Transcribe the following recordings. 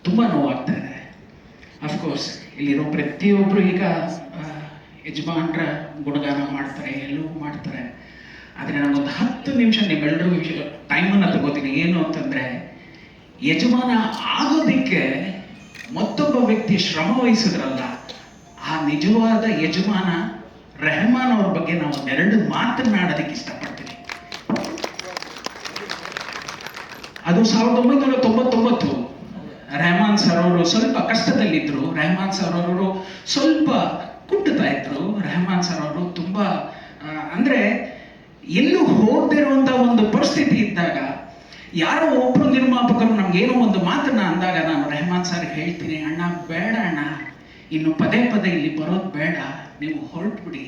ತುಂಬ ನೋವಾಗ್ತಾ ಇದೆ. ಅಫ್ಕೋರ್ಸ್ ಇಲ್ಲಿರೋ ಪ್ರತಿಯೊಬ್ಬರು ಈಗ ಯಜಮಾನ್ರ ಗುಣಗಾನ ಮಾಡ್ತಾರೆ, ಎಲ್ಲವೂ ಮಾಡ್ತಾರೆ. ಆದರೆ ನಾನೊಂದು 10 ನಿಮಿಷ ನಿಮ್ಮೆಲ್ಲರೂ ಟೈಮನ್ನು ತಗೋತೀನಿ. ಏನು ಅಂತಂದರೆ, ಯಜಮಾನ ಆಗೋದಕ್ಕೆ ಮತ್ತೊಬ್ಬ ವ್ಯಕ್ತಿ ಶ್ರಮ ವಹಿಸಿದ್ರಲ್ಲ, ಆ ನಿಜವಾದ ಯಜಮಾನ ರೆಹಮಾನ್ ಅವ್ರ ಬಗ್ಗೆ ನಾವು ಒಂದೆರಡು ಮಾತನಾಡೋದಕ್ಕೆ ಇಷ್ಟಪಡ್ತೀನಿ. ಅದು 1999. ರೆಹಮಾನ್ ಸರ್ ಅವರು ಸ್ವಲ್ಪ ಕಷ್ಟದಲ್ಲಿದ್ದರು. ರೆಹಮಾನ್ ಸರ್ ಅವರು ಸ್ವಲ್ಪ ಕುಟ್ಟುತ್ತಾ ಇದ್ರು. ರೆಹಮಾನ್ ಸರ್ ಅವರು ತುಂಬ ಅಂದರೆ ಎಲ್ಲೂ ಹೋಗದಿರುವಂಥ ಒಂದು ಪರಿಸ್ಥಿತಿ ಇದ್ದಾಗ ಯಾರೋ ಒಬ್ಬರು ನಿರ್ಮಾಪಕರು ನಮ್ಗೇನೋ ಒಂದು ಮಾತನ್ನ ಅಂದಾಗ ನಾನು ರೆಹಮಾನ್ ಸರ್ ಹೇಳ್ತೀನಿ, ಅಣ್ಣ ಬೇಡ ಅಣ್ಣ, ಇನ್ನು ಪದೇ ಪದೇ ಇಲ್ಲಿ ಬರೋದು ಬೇಡ, ನೀವು ಹೊರಟ್ಬಿಡಿ.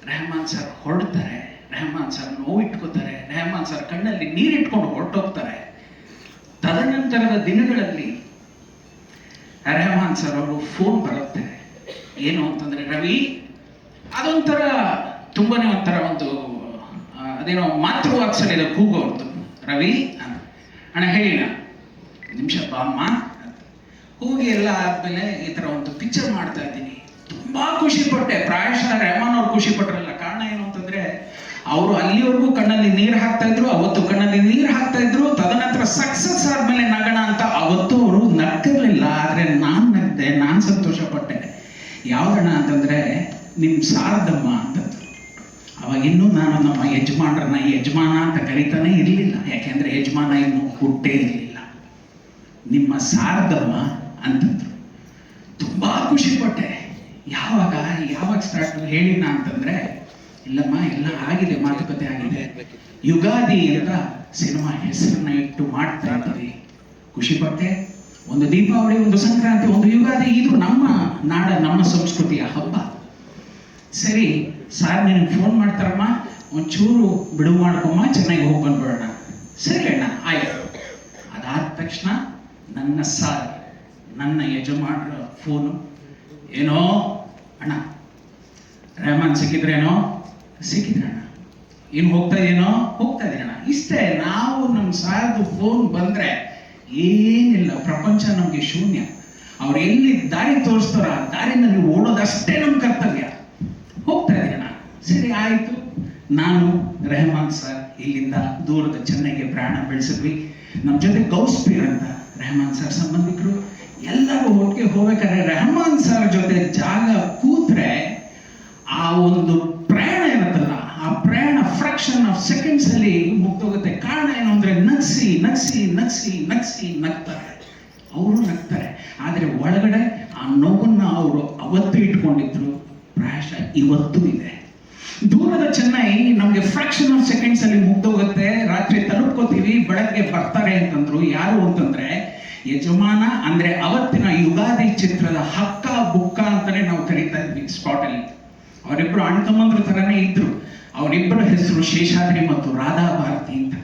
ರೆಹಮಾನ್ ಸರ್ ಹೊರಡ್ತಾರೆ, ರೆಹಮಾನ್ ಸರ್ ನೋವು ಇಟ್ಕೋತಾರೆ, ರೆಹಮಾನ್ ಸರ್ ಕಣ್ಣಲ್ಲಿ ನೀರಿಟ್ಕೊಂಡು ಹೊರಟೋಗ್ತಾರೆ. ತದನಂತರದ ದಿನಗಳಲ್ಲಿ ರೆಹಮಾನ್ ಸರ್ ಅವರು ಫೋನ್ ಬರುತ್ತೆ. ಏನು ಅಂತಂದ್ರೆ, ರವಿ, ಅದೊಂಥರ ತುಂಬಾನೇ ಒಂಥರ ಒಂದು ಅದೇನೋ ಮಾತೃವಾತ್ಸಲ್ಯದ ಕೂಗು ಅವ್ರದ್ದು. ರವಿ ಅಂತ, ಅಣ್ಣ ಹೇಳಿನ ನಿಮಿಷ ಬಾಮ್ಮ. ಹೋಗಿ ಎಲ್ಲ ಆದ್ಮೇಲೆ ಈ ತರ ಒಂದು ಪಿಕ್ಚರ್ ಮಾಡ್ತಾ ಇದ್ದೀನಿ. ತುಂಬಾ ಖುಷಿ ಪಟ್ಟೆ. ಪ್ರಾಯಶಃ ರೆಹಮಾನ್ ಅವ್ರು ಖುಷಿ ಪಟ್ರಲ್ಲ. ಕಾರಣ ಏನು ಅಂತಂದ್ರೆ, ಅವರು ಅಲ್ಲಿವರೆಗೂ ಕಣ್ಣಲ್ಲಿ ನೀರು ಹಾಕ್ತಾ ಇದ್ರು, ಅವತ್ತು ಕಣ್ಣಲ್ಲಿ ನೀರು ಹಾಕ್ತಾ ಇದ್ರು. ತದನಂತರ ಸಕ್ಸಸ್ ಆದ್ಮೇಲೆ ನಗಣ ಅಂತ ಅವತ್ತು ಅವರು ನಗ್ತಿರ್ಲಿಲ್ಲ. ಆದ್ರೆ ನಾನ್ ನಗ್ದೆ, ನಾನ್ ಸಂತೋಷ ಪಟ್ಟೆ. ಯಾವ್ದಣ್ಣ ಅಂತಂದ್ರೆ, ನಿಮ್ ಶಾರದಮ್ಮ ಅಂತಂದ್ರು. ಅವಾಗ ಇನ್ನೂ ನಾನು ನಮ್ಮ ಯಜಮಾನ್ರನ್ನ ಯಜಮಾನ ಅಂತ ಕರೀತಾನೆ ಇರಲಿಲ್ಲ, ಯಾಕೆಂದ್ರೆ ಯಜಮಾನ ಇನ್ನೂ ಹುಟ್ಟೇ ಇರಲಿಲ್ಲ. ನಿಮ್ಮ ಶಾರದಮ್ಮ ಅಂತಂದ್ರು. ತುಂಬಾ ಖುಷಿ ಪಟ್ಟೆ. ಯಾವಾಗ ಸ್ಟಾರ್ಟ್ ಹೇಳಿನ ಅಂತಂದ್ರೆ, ಇಲ್ಲಮ್ಮ ಎಲ್ಲ ಆಗಿದೆ, ಮಾತುಕತೆ ಆಗಿದೆ, ಯುಗಾದಿ ಅಂತ ಸಿನಿಮಾ ಹೆಸರನ್ನ ಇಟ್ಟು ಮಾಡ್ತಾ ಇದ್ದೀವಿ. ಖುಷಿ ಪಟ್ಟೆ. ಒಂದು ದೀಪಾವಳಿ, ಒಂದು ಸಂಕ್ರಾಂತಿ, ಒಂದು ಯುಗಾದಿ, ಇದು ನಮ್ಮ ನಾಡ, ನಮ್ಮ ಸಂಸ್ಕೃತಿಯ ಹಬ್ಬ. ಸರಿ ಸಾರ್, ನಿನಗೆ ಫೋನ್ ಮಾಡ್ತಾರಮ್ಮ, ಒಂಚೂರು ಬಿಡುವು ಮಾಡ್ಕೊಮ್ಮ, ಚೆನ್ನಾಗಿ ಹೋಗಿ ಬಂದ್ಬಿಡೋಣ. ಸರಿ ಅಣ್ಣ, ಆಯ್ತು. ಅದಾದ ತಕ್ಷಣ ನನ್ನ ಸಾರ್, ನನ್ನ ಯಜಮಾನ್ರ ಫೋನು. ಏನೋ ಅಣ್ಣ, ರೆಹಮಾನ್ ಸಿಕ್ಕಿದ್ರೇನೋ? ಸಿಕ್ಕಿದ್ರಣ್ಣ. ಇನ್ನು ಹೋಗ್ತಾ ಇದೀನೋ? ಹೋಗ್ತಾ ಇದೀನಣ್ಣ. ಇಷ್ಟೇ. ನಾವು ನಮ್ಮ ಸಾರ್ದು ಫೋನ್ ಬಂದ್ರೆ ಏನಿಲ್ಲ, ಪ್ರಪಂಚ ನಮ್ಗೆ ಶೂನ್ಯ. ಅವ್ರು ಎಲ್ಲಿ ದಾರಿ ತೋರಿಸ್ತಾರ ಆ ದಾರಿನಲ್ಲಿ ಓಡೋದಷ್ಟೇ ನಮ್ಮ ಕರ್ತವ್ಯ. ಹೋಗ್ತಾ ಇದೀನಣ್ಣ. ಸರಿ ಆಯ್ತು. ನಾನು ರೆಹಮಾನ್ ಸರ್ ಇಲ್ಲಿಂದ ದೂರದ ಚೆನ್ನೈಗೆ ಪ್ರಯಾಣ ಬೆಳೆಸಿದ್ವಿ. ನಮ್ಮ ಜೊತೆ ಗೌಸ್ಪೀರ್ ಅಂತ ರೆಹಮಾನ್ ಸರ್ ಸಂಬಂಧಿಕರು ಎಲ್ಲರೂ ಒಟ್ಟಿಗೆ ಹೋಗ್ಬೇಕಾದ್ರೆ ರೆಹಮಾನ್ ಸರ್ ಜೊತೆ ಜಾಗ ಕೂತ್ರೆ ಆ ಒಂದು ಪ್ರಯಾಣ ಇರುತ್ತಲ್ಲ, ಆ ಪ್ರಯಾಣ ಫ್ರಾಕ್ಷನ್ ಆಫ್ ಸೆಕೆಂಡ್ಸ್ ಅಲ್ಲಿ ಮುಗ್ದೋಗುತ್ತೆ. ಕಾರಣ ಏನು ಅಂದ್ರೆ, ನಗ್ಸಿ ನಗ್ಸಿ ನಗ್ಸಿ ನಗ್ಸಿ ನಗ್ತಾರೆ. ಅವರು ನಗ್ತಾರೆ, ಆದ್ರೆ ಒಳಗಡೆ ಆ ನೋವನ್ನ ಅವರು ಅವತ್ತು ಇಟ್ಕೊಂಡಿದ್ರು, ಪ್ರಾಯಶಃ ಇವತ್ತು ಇದೆ. ದೂರದ ಚೆನ್ನೈ ನಮ್ಗೆ ಫ್ರಾಕ್ಷನ್ ಆಫ್ ಸೆಕೆಂಡ್ಸ್ ಅಲ್ಲಿ ಮುಗ್ದೋಗುತ್ತೆ. ರಾತ್ರಿ ತಲುಪ್ಕೋತೀವಿ, ಬೆಳಗ್ಗೆ ಬರ್ತಾರೆ ಅಂತಂದ್ರು. ಯಾರು ಅಂತಂದ್ರೆ, ಯಜಮಾನ. ಅಂದ್ರೆ ಅವತ್ತಿನ ಯುಗಾದಿ ಚಿತ್ರದ ಹಕ್ಕ ಬುಕ್ಕ ಅಂತಾನೆ ನಾವು ಕರೀತಾ ಇದ್ವಿ ಸ್ಪಾಟ್ ಅಲ್ಲಿ. ಅವರಿಬ್ರು ಅಣ್ತಮ್ಮಂದ್ರ ತರನೇ ಇದ್ರು. ಅವರಿಬ್ಬರ ಹೆಸರು ಶೇಷಾದ್ರಿ ಮತ್ತು ರಾಧಾ ಭಾರತಿ ಅಂತ.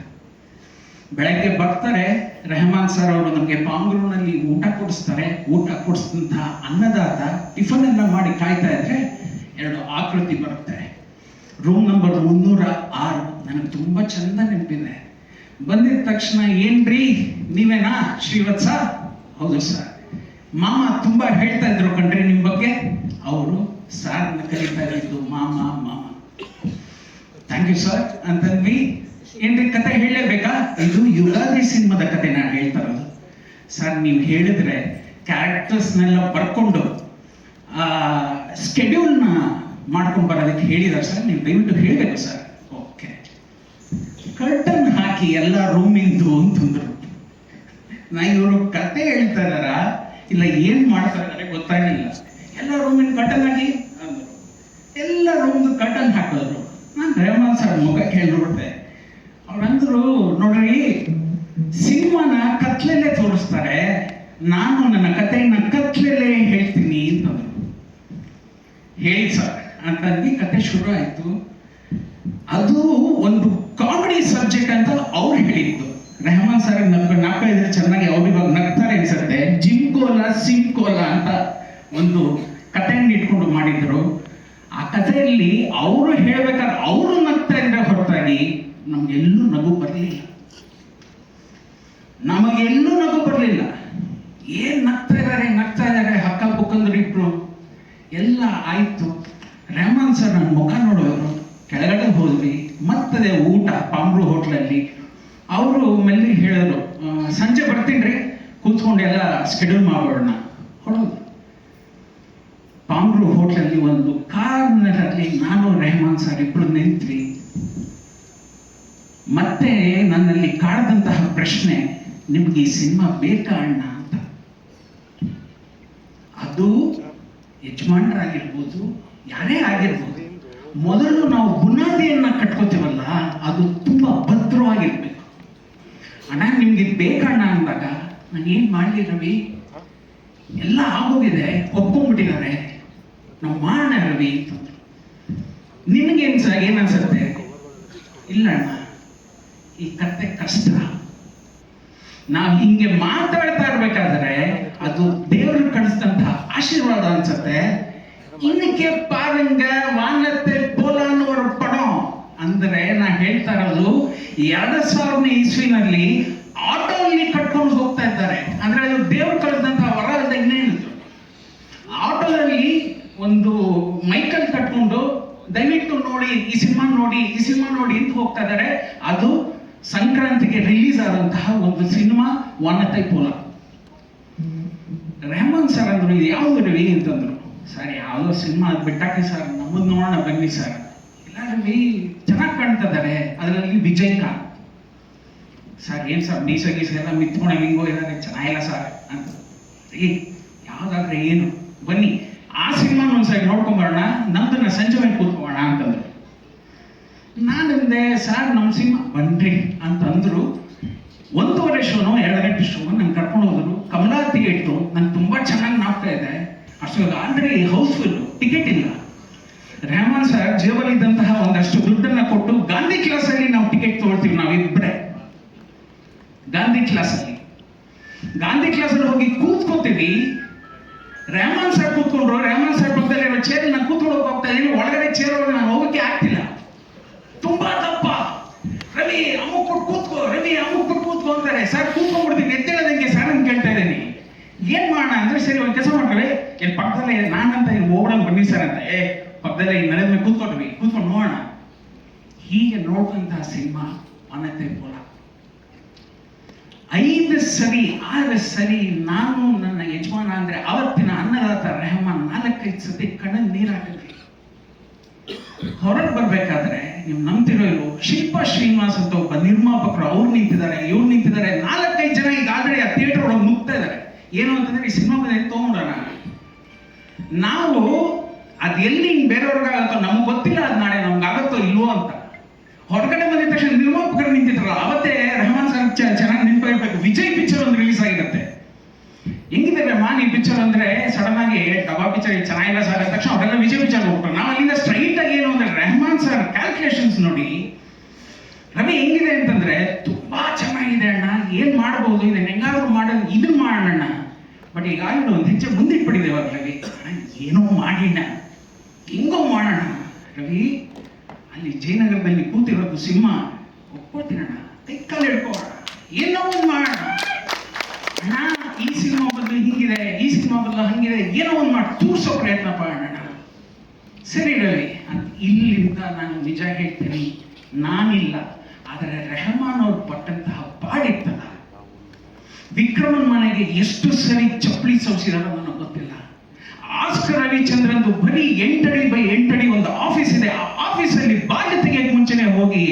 ಬೆಳಗ್ಗೆ ಬರ್ತಾರೆ ರೆಹಮಾನ್ ಸರ್ ಅವರು, ನಮಗೆ ಪಾಂಗ್ರೂನಲ್ಲಿ ಊಟ ಕೊಡಿಸ್ತಾರೆ. ಊಟ ಕೊಡಿಸಿದಂತ ಅನ್ನದಾತ ಟಿಫನ್ ಎಲ್ಲ ಮಾಡಿ ಕಾಯ್ತಾ ಇದ್ರೆ 2 ಆಕೃತಿ ಬರುತ್ತೆ. Room number 306. ನನಗೆ ತುಂಬಾ ಚಂದ ನೆನಪಿದೆ. ಬಂದಿದ ತಕ್ಷಣ, ಏನ್ರಿ ನೀವೇನಾ ಶ್ರೀವತ್ಸ? ಹೌದು ಸರ್. ಮಾಮ ತುಂಬಾ ಹೇಳ್ತಾ ಇದ್ರು ಕಣ್ರಿ ನಿಮ್ ಬಗ್ಗೆ. ಅವರು ಸಾರ್ನ ಕರೀತಾ ಇದ್ದು ಮಾಮ ಮಾಮ. ಥ್ಯಾಂಕ್ ಯು ಸರ್ ಅಂತಂದ್ವಿ. ಏನ್ರಿ ಕತೆ ಹೇಳಲೇಬೇಕಾ? ಇದು ಯುಗಾದಿ ಸಿನಿಮಾದ ಕತೆ ನಾನು ಹೇಳ್ತಾ ಇರೋದು. ಸರ್ ನೀವು ಹೇಳಿದ್ರೆ ಕ್ಯಾರೆಕ್ಟರ್ಸ್ನೆಲ್ಲ ಬರ್ಕೊಂಡು ಸ್ಕೆಡ್ಯೂಲ್ನ ಮಾಡ್ಕೊಂಡು ಬರೋದಕ್ಕೆ ಹೇಳಿದಾರೆ ಸರ್, ನೀವು ದಯವಿಟ್ಟು ಹೇಳಬೇಕು ಸರ್. ಓಕೆ. ಕರ್ಟನ್ ಹಾಕಿ ಎಲ್ಲ ರೂಮಿಂದು ಅಂತಂದ್ರು. ನಾ ಇವರು ಕತೆ ಹೇಳ್ತಾ ಇದಾರ ಇಲ್ಲ ಏನ್ ಮಾಡ್ತಾ ಇದಾರೆ ಗೊತ್ತಾಗಲಿಲ್ಲ. ಎಲ್ಲ ರೂಮಿನ ಕರ್ಟನ್ ಹಾಕಿ ಅಂದ್ರು. ಎಲ್ಲ ರೂಮ್ದು ಕರ್ಟನ್ ಹಾಕಿದ್ರು. ನಾನು ರೆಹಮಾನ್ ಸರ್ ಮುಖಕ್ಕೆ ಹೇಳಿ ನೋಡ್ದೆ. ಅವ್ರಂದ್ರು, ನೋಡ್ರಿ ಸಿನಿಮಾನ ಕತ್ಲೆಲ್ಲೇ ತೋರಿಸ್ತಾರೆ, ನಾನು ನನ್ನ ಕಥೆಯನ್ನ ಕತ್ಲೆಲ್ಲೇ ಹೇಳ್ತೀನಿ ಅಂತಂದ್ರು. ಹೇಳಿ ಸರ್ ಅಂತಂದು ಕತೆ ಶುರು ಆಯ್ತು. ಅದು ಒಂದು ಕಾಮಿಡಿ ಸಬ್ಜೆಕ್ಟ್ ಅಂತ ಅವ್ರು ಹೇಳಿದ್ದು. ರೆಹಮಾನ್ ಸರ್ ನಾಲ್ಕ ಇದ್ರೆ ಚೆನ್ನಾಗಿ ಅವ್ರು ಇವಾಗ ನಗ್ತಾರೆ ಅನ್ಸುತ್ತೆ. ಜಿಮ್ಕೋಲಾ ಸಿಮ್ಕೋಲಾ ಅಂತ ಒಂದು ಕಥೆಯನ್ನು ಇಟ್ಕೊಂಡು ಮಾಡಿದ್ರು. ಆ ಕಥೆಯಲ್ಲಿ ಅವರು ಹೇಳ್ಬೇಕಾದ್ರೆ ಅವರು ನಗ್ತಾ ಇದ್ರೆ ಹೊರತಾಗಿ ನಮ್ಗೆಲ್ಲೂ ನಗು ಬರಲಿಲ್ಲ. ಆಯಿತು. ರೆಹಮಾನ್ ಸರ್ ನನ್ನ ಮುಖ ನೋಡೋರು, ಕೆಳಗಡೆ ಹೋದ್ವಿ, ಮತ್ತದೆ ಊಟ ಪಾಂಬ್ರು ಹೋಟ್ಲಲ್ಲಿ. ಅವರು ಮೆಲ್ಲಿಗೆ ಹೇಳಿದ್ರು, ಸಂಜೆ ಬರ್ತೀನಿ ರೀ, ಕೂತ್ಕೊಂಡು ಎಲ್ಲ ಸ್ಕೆಡ್ಯೂಲ್ ಮಾಡೋಣ. ಹೊಡೋದು ಪಾಂಬ್ರು ಹೋಟ್ಲಲ್ಲಿ ಒಂದು ಕಾರ್ನರಲ್ಲಿ ನಾನು ರೆಹಮಾನ್ ಸರ್ ಇಬ್ರು ನಿಂತ್ವಿ. ಮತ್ತೆ ನನ್ನಲ್ಲಿ ಕಾಡದಂತಹ ಪ್ರಶ್ನೆ, ನಿಮ್ಗೆ ಈ ಸಿನಿಮಾ ಬೇಕಾ ಅಣ್ಣ ಅಂತ. ಅದು ಯಜಮಾನರಾಗಿರ್ಬೋದು, ಯಾರೇ ಆಗಿರ್ಬೋದು, ಮೊದಲು ನಾವು ಬುನಾದಿಯನ್ನ ಕಟ್ಕೋತೀವಲ್ಲ, ಅದು ತುಂಬಾ ಭದ್ರವಾಗಿರ್ಬೇಕು. ಅಣ್ಣ ನಿಮ್ಗೆ ಇದು ಬೇಕಣ್ಣ ಅಂದಾಗ ನಾನು ಏನ್ ಮಾಡಲಿ ರವಿ, ಎಲ್ಲ ಆಗೋಗಿದೆ, ಒಪ್ಕೊಂಡ್ಬಿಟ್ಟಿದ್ದಾರೆ, ನಾವು ಮಾಡೋಣ ರವಿ ಅಂತಂದ್ರು. ಏನನ್ಸುತ್ತೆ? ಇಲ್ಲ ಅಣ್ಣ, ಈ ಕತೆ ಕಷ್ಟ. ನಾವು ಹಿಂಗೆ ಮಾತಾಡ್ತಾ ಇರ್ಬೇಕಾದ್ರೆ ಅದು ದೇವರು ಕಳಿಸಿದಂತಹ ಆಶೀರ್ವಾದ ಅನ್ಸತ್ತೆ. ಇನ್ನಕ್ಕೆ ಪಾರಂಗ ವಾನತೆ ಪೋಲಾನವರ ಪಣೋ ಅಂದ್ರೆ ನಾ ಹೇಳ್ತಾ ಇರೋದು 2000ನೇ ಇಸ್ವಿನಲ್ಲಿ ಆಟೋಲ್ಲಿ ಕಟ್ಕೊಂಡು ಹೋಗ್ತಾ ಇದ್ದಾರೆ. ಅಂದ್ರೆ ಅದು ದೇವರು ಕಳಿಸಿದಂತಹ ವರ ಅಲ್ಲದೆ ಇನ್ನೇನಿತ್ತು. ಆಟೋದಲ್ಲಿ ಒಂದು ಮೈಕಲ್ ಕಟ್ಕೊಂಡು ದಯವಿಟ್ಟು ನೋಡಿ ಈ ಸಿನಿಮಾ ನೋಡಿ, ಈ ಸಿನಿಮಾ ನೋಡಿ ಅಂತ ಹೋಗ್ತಾ ಇದ್ದಾರೆ. ಅದು ಸಂಕ್ರಾಂತಿಗೆ ರಿಲೀಸ್ ಆದಂತಹ ಒಂದು ಸಿನಿಮಾ ವಾನತೆ ಪೋಲ. ರೆಹಮಾನ್ ಸರ್ ಅಂದ್ರು, ಇದು ಯಾವ್ದು ರವಿ ಅಂತಂದ್ರು. ಸರ್ ಯಾವುದೋ ಸಿನಿಮಾ ಬಿಟ್ಟಾಕಿ ಸರ್, ನಮ್ಮದು ನೋಡೋಣ ಬನ್ನಿ ಸರ್. ಇಲ್ಲ ರವಿ, ಚೆನ್ನಾಗಿ ಕಾಣ್ತಿದ್ದಾರೆ, ಅದರಲ್ಲಿ ವಿಜಯಕಾಂತ್ ಸರ್. ಏನ್ ಸರ್ ಮೀಸ ಗೀಸ ಎಲ್ಲ ಮಿತ್ಕೊಂಡ ಹಿಂಗೋ ಇದ್ದಾರೆ, ಚೆನ್ನಾಗಿಲ್ಲ ಸರ್ ಅಂತ. ಯಾವ್ದಾದ್ರೆ ಏನು, ಬನ್ನಿ ಆ ಸಿನಿಮಾ ಒಂದ್ಸರಿ ನೋಡ್ಕೊಂಬರೋಣ, ನಮ್ದನ್ನ ಸಂಜೆ ಮೇಲೆ ಕೂತ್ಕೊಳ್ಳೋಣ ಅಂತಂದ್ರು. ನಾನಂದೆ ಸರ್ ನಮ್ಮ ಸಿನಿಮಾ ಬನ್ರಿ ಅಂತಂದ್ರು. 1:30 ಶೋನೋ 2 ಗಂಟೆ ಶೋ ನಂಗೆ ಕರ್ಕೊಂಡು ಹೋದ್ರು. ಕಮಲಾ ಥಿಯೇಟ್ರು ನಂಗೆ ತುಂಬಾ ಚೆನ್ನಾಗಿ ನಾಪ್ತಾ ಇದೆ. ಅಷ್ಟೊಂದು ಆಲ್ರೆಡಿ ಹೌಸ್ಫುಲ್, ಟಿಕೆಟ್ ಇಲ್ಲ. ರೆಹಮಾನ್ ಸರ್ ಜೇಬಲ್ಲಿ ಇದ್ದಂತಹ ಒಂದಷ್ಟು ದುಡ್ಡನ್ನ ಕೊಟ್ಟು ಗಾಂಧಿ ಕ್ಲಾಸಲ್ಲಿ ನಾವು ಟಿಕೆಟ್ ತಗೊಳ್ತೀವಿ, ನಾವಿಬ್ಬರೇ ಗಾಂಧಿ ಕ್ಲಾಸಲ್ಲಿ ಹೋಗಿ ಕೂತ್ಕೋತೀವಿ. ರೆಹಮಾನ್ ಸರ್ ಕೂತ್ಕೊಂಡ್ರು, ರೆಹಮಾನ್ ಸರ್ ಪಕ್ಕದಲ್ಲಿ ಚೇರ್ ನಾನು ಕೂತ್ಕೊಳ್ಳೋಕೆ ಹೋಗ್ತಾ ಇದೀನಿ. ಒಳಗಡೆ ಚೇರ್ ಒಳಗೆ ನಾನು ಹೋಗಕ್ಕೆ ಆಗ್ತಿಲ್ಲ, ತುಂಬಾ ದಪ್ಪ. ರವಿ ಅಮುಕ್ ಕೊಟ್ಟು ಕೂತ್ಕೋ, ರವಿ ಅಮುಕ್ ಕೊಟ್ಟು ಕೂತ್ಕೋ ಅಂತಾರೆ. ಸರ್ ಕೂತ್ಕೊಂಡ್ಬಿಡ್ತೀನಿ, ಎದ್ದೇಳೋದಂಗೆ ಸರ್ ಅಂತ ಕೇಳ್ತಾ ಇದ್ದೀನಿ. ಏನ್ ಮಾಡೋಣ ಅಂದ್ರೆ, ಸರಿ ಒಂದು ಕೆಲಸ ಮಾಡ್ತೀವಿ, ಇಲ್ಲಿ ಪಕ್ಕದಲ್ಲೇ ನಾನಂತ ಇಲ್ಲಿ ಹೋಗೋಣ ಬನ್ನಿ ಸರ್ ಅಂತ. ಪಕ್ಕದಲ್ಲೇ ಈ ನೆಲದ ಮೇಲೆ ಕೂತ್ಕೊಂಡು ನೋಡೋಣ. ಹೀಗೆ ನೋಡುವಂತಹ ಸಿನಿಮಾ ವಾನತೆ ಪೋಲ. 5 ಸರಿ 6 ಸರಿ ನಾನು ನನ್ನ ಯಜಮಾನ ಅಂದ್ರೆ ಅವತ್ತಿನ ಅನ್ನದಾತ ರೆಹಮಾನ್ 4-5 ಸತಿ ಕಣ್ಣಲ್ಲಿ ನೀರು ಹಾಕಿದ್ವಿ. ಹೊರಗೆ ಬರ್ಬೇಕಾದ್ರೆ ನೀವು ನಂಬ್ತಿರೋ ಇಲ್ವೋ, ಶಿಲ್ಪಾ ಶ್ರೀನಿವಾಸ್ ಅಂತ ಒಬ್ಬ ನಿರ್ಮಾಪಕರು, ಅವ್ರು ನಿಂತಿದ್ದಾರೆ, ಇವ್ರು ನಿಂತಿದ್ದಾರೆ, 4-5 ಜನ ಈಗ ಆಲ್ರೆಡಿ ಆ ಥಿಯೇಟರ್ ಒಳಗೆ ನುಗ್ತಾ ಇದ್ದಾರೆ. ಏನು ಅಂತಂದ್ರೆ ಈ ಸಿನಿಮಾ ಬಂದ ತಗೊಂಡ್ಬಿಡೋಣ. ನಾವು ಅದ್ ಎಲ್ಲಿ ಬೇರೆಯವ್ರಿಗಾಗತ್ತೋ ನಮ್ಗೆ ಗೊತ್ತಿಲ್ಲ, ಅದ್ ನಾಳೆ ನಮ್ಗೆ ಆಗತ್ತೋ ಇಲ್ವೋ ಅಂತ. ಹೊರಗಡೆ ಬಂದಿದ ತಕ್ಷಣ ನಿರ್ಮಾಪಕರು ನಿಂತಿದ್ರಲ್ಲ, ಅವತ್ತೇ ರೆಹಮಾನ್ ಸರ್ ಚೆನ್ನಾಗಿ ನೆನಪಿರ್ಬೇಕು, ವಿಜಯ್ ಪಿಕ್ಚರ್ ಒಂದು ರಿಲೀಸ್ ಆಗಿರುತ್ತೆ. ಹೆಂಗಿದೆ ರೆಹಮಾನ್ ಈ ಪಿಕ್ಚರ್ ಅಂದ್ರೆ, ಸಡನ್ ಆಗಿ ಡಬಾ ಪಿಕ್ಚರ್ ಚೆನ್ನಾಗಿಲ್ಲ ಸರ್ ಅಂದ ತಕ್ಷಣ ಅವರೆಲ್ಲ ವಿಜಯ್ ಪಿಕ್ಚರ್ ಹೋಗ್ಬಿಟ್ರು. ನಾವು ಅಲ್ಲಿಂದ ಸ್ಟ್ರೈಟ್ ಆಗಿ ಏನು ಅಂದ್ರೆ, ರೆಹಮಾನ್ ಸರ್ ಕ್ಯಾಲ್ಕುಲೇಷನ್ಸ್ ನೋಡಿ, ರವಿ ಹೆಂಗಿದೆ ಅಂತಂದ್ರೆ ತುಂಬಾ ಚೆನ್ನಾಗಿದೆ ಅಣ್ಣ, ಏನ್ ಮಾಡಬಹುದು, ಇದನ್ನ ಹೆಂಗಾದ್ರೂ ಮಾಡೋದು, ಇದನ್ನ ಮಾಡೋಣ. ಬಟ್ ಈಗಾಗಲೇ ಒಂದು ಹೆಜ್ಜೆ ಮುಂದಿಟ್ಬಿಟ್ಟಿದ್ದೇವೆ ರವಿ, ಏನೋ ಮಾಡಿಣ, ಹೆಂಗೋ ಮಾಡೋಣ ರವಿ. ಅಲ್ಲಿ ಜಯನಗರದಲ್ಲಿ ಕೂತಿರೋದು ಸಿನಿಮಾ ಒಪ್ಕೋತೀನಣ್ಣ, ಕೈಕಾಲು ಹಿಡ್ಕೋಣ, ಏನೋ ಒಂದು ಮಾಡೋಣ ಅಣ್ಣ. ಈ ಸಿನಿಮಾ ಬದಲು ಹಿಂಗಿದೆ, ಈ ಸಿನಿಮಾ ಬದಲು ಹಂಗಿದೆ, ಏನೋ ಒಂದು ಮಾಡಿ ತೂರ್ಸೋ ಪ್ರಯತ್ನ ಮಾಡೋಣ. ಸರಿ ರವಿ ಅಂತ. ಇಲ್ಲಿಂದ ನಾನು ನಿಜ ಹೇಳ್ತೀನಿ, ನಾನಿಲ್ಲ, ಆದರೆ ರೆಹಮಾನ್ ಅವ್ರು ಪಟ್ಟಂತಹ ಪಾಡಿತ್ತಲ್ಲ, ವಿಕ್ರಮನ್ ಮನೆಗೆ ಎಷ್ಟು ಸರಿ ಚಪ್ಪಲಿ ಸೋಸಿದಾರೋ ನನಗೆ ಗೊತ್ತಿಲ್ಲ. ಆಸ್ಕರ್ ರವಿಚಂದ್ರನ್ ಬರೀ 8 ಅಡಿ ಬೈ 8 ಅಡಿ ಒಂದು ಆಫೀಸ್ ಇದೆ. ಆ ಆಫೀಸಲ್ಲಿ ಬಾಗಿಲು ತೆಗೆಯಕ್ಕೆ ಮುಂಚೆನೆ ಹೋಗಿ